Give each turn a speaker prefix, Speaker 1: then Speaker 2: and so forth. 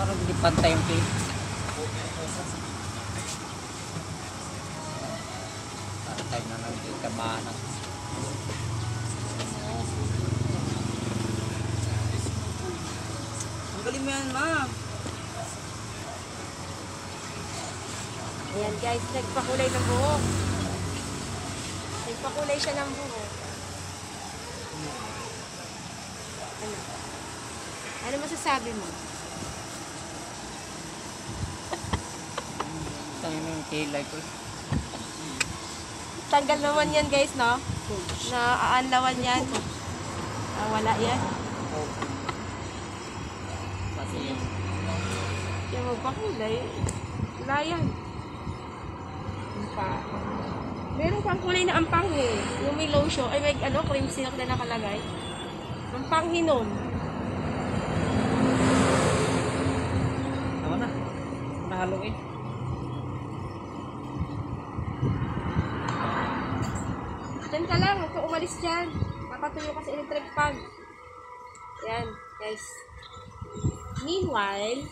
Speaker 1: Parang hindi pantay yung cake. Parang tayo na lang dito kabahan. Ang galing mo yan, ma.
Speaker 2: Ayan guys, nagpakulay ng buhok. Nagpakulay siya ng buhok. Ano? Ano masasabi mo?
Speaker 1: Tayo na yung kilay ko.
Speaker 2: Tanggal naman yan guys, no? Naaanlawan yan. Wala yan.
Speaker 1: Kasi yung
Speaker 2: Yung magpakulay. Wala yan. Meron pang kulay na ampanghe. Yung may lotion, ay may ano, cream silk na nakalagay. Ampanghe nun.
Speaker 1: ano na? Nahalo eh.
Speaker 2: Diyan ka lang, huwag ka umalis dyan. Papatuyo ka sa electric fan. Yan, guys. Meanwhile,